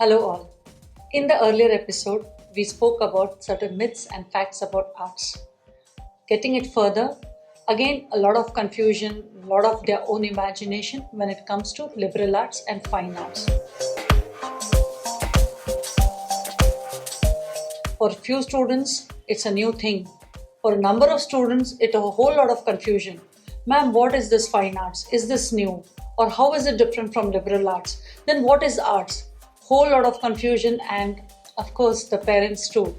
Hello, all. In the earlier episode, we spoke about certain myths and facts about arts. Getting it further, again, a lot of confusion, a lot of their own imagination when it comes to liberal arts and fine arts. For few students, it's a new thing. For a number of students, it's a whole lot of confusion. Ma'am, what is this fine arts? Is this new? Or how is it different from liberal arts? Then what is arts? Whole lot of confusion and of course the parents too.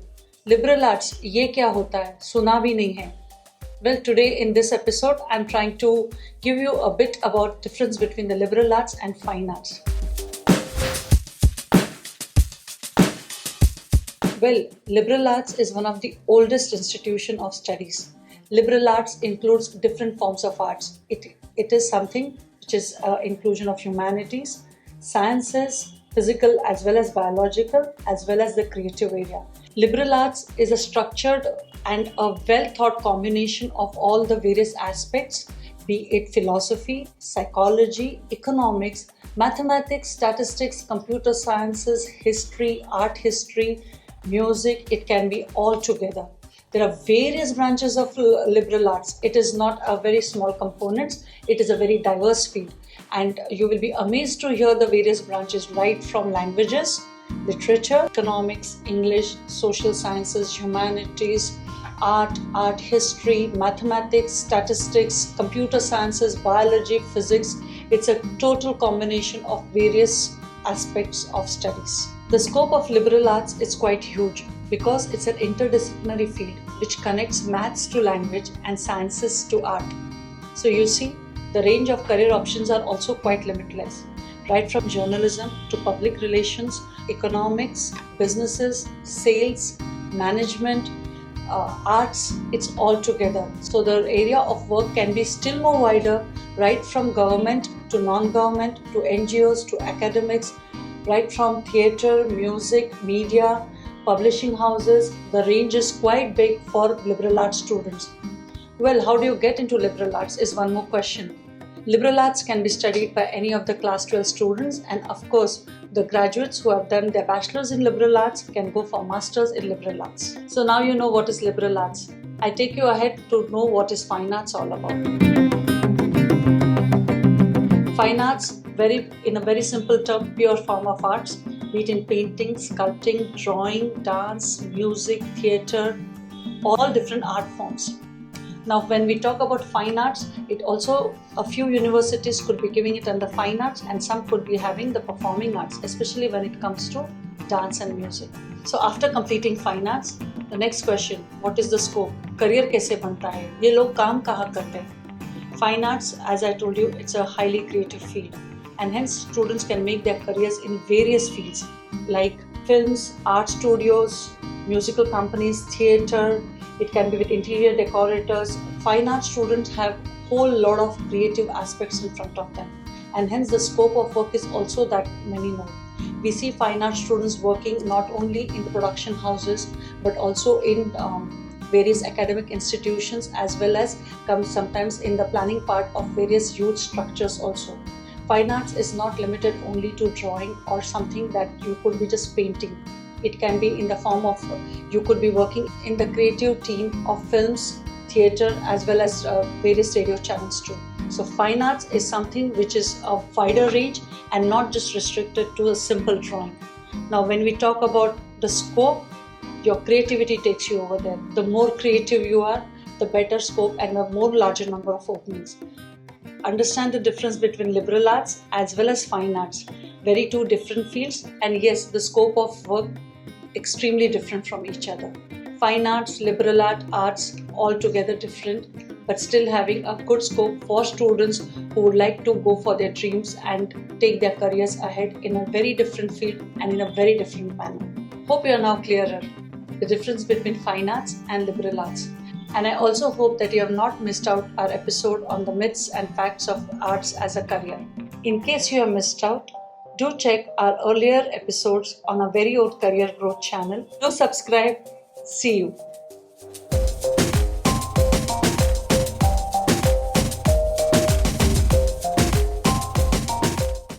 Liberal arts, ये क्या होता है? सुना भी नहीं है. Well, today in this episode, I'm trying to give you a bit about difference between the liberal arts and fine arts. Well, liberal arts is one of the oldest institution of studies. Liberal arts includes different forms of arts. It is something which is inclusion of humanities, sciences, physical as well as biological, as well as the creative area. Liberal arts is a structured and a well-thought combination of all the various aspects, be it philosophy, psychology, economics, mathematics, statistics, computer sciences, history, art history, music. It can be all together. There are various branches of liberal arts. It is not a very small components. It is a very diverse field. And you will be amazed to hear the various branches right from languages, literature, economics, English, social sciences, humanities, art history, mathematics, statistics, computer sciences, biology, physics. It's a total combination of various aspects of studies. The scope of liberal arts is quite huge because it's an interdisciplinary field which connects maths to language and sciences to art. So you see, the range of career options are also quite limitless, right from journalism to public relations, economics, businesses, sales, management, arts, it's all together. So the area of work can be still more wider, right from government to non-government to NGOs to academics, right from theatre, music, media, publishing houses. The range is quite big for liberal arts students. Well, how do you get into liberal arts is one more question. Liberal arts can be studied by any of the class 12 students, and of course, the graduates who have done their bachelor's in liberal arts can go for masters in liberal arts. So now you know what is liberal arts. I take you ahead to know what is fine arts all about. Fine arts, in a very simple term, pure form of arts, be it in painting, sculpting, drawing, dance, music, theatre, all different art forms. Now, when we talk about fine arts, it also, a few universities could be giving it under fine arts and some could be having the performing arts, especially when it comes to dance and music. So after completing fine arts, the next question, what is the scope? Career कैसे बनता है? ये लोग काम कहाँ करते हैं? Fine arts, as I told you, it's a highly creative field and hence students can make their careers in various fields like films, art studios, musical companies, theatre. It can be with interior decorators. Fine art students have a whole lot of creative aspects in front of them, and hence the scope of work is also that many more. We see fine art students working not only in the production houses but also in various academic institutions, as well as sometimes in the planning part of various youth structures also. Fine arts is not limited only to drawing or something that you could be just painting. It can be in the form of, you could be working in the creative team of films, theatre, as well as various radio channels too. So fine arts is something which is a wider range and not just restricted to a simple drawing. Now when we talk about the scope, your creativity takes you over there. The more creative you are, the better scope and the more larger number of openings. Understand the difference between liberal arts as well as fine arts. Very two different fields, and yes, the scope of work extremely different from each other. Fine arts, liberal arts, all together different, but still having a good scope for students who would like to go for their dreams and take their careers ahead in a very different field and in a very different manner. Hope you are now clearer the difference between fine arts and liberal arts. And I also hope that you have not missed out our episode on the myths and facts of arts as a career. In case you have missed out, do check our earlier episodes on our very own Career Growth channel. Do subscribe. See you.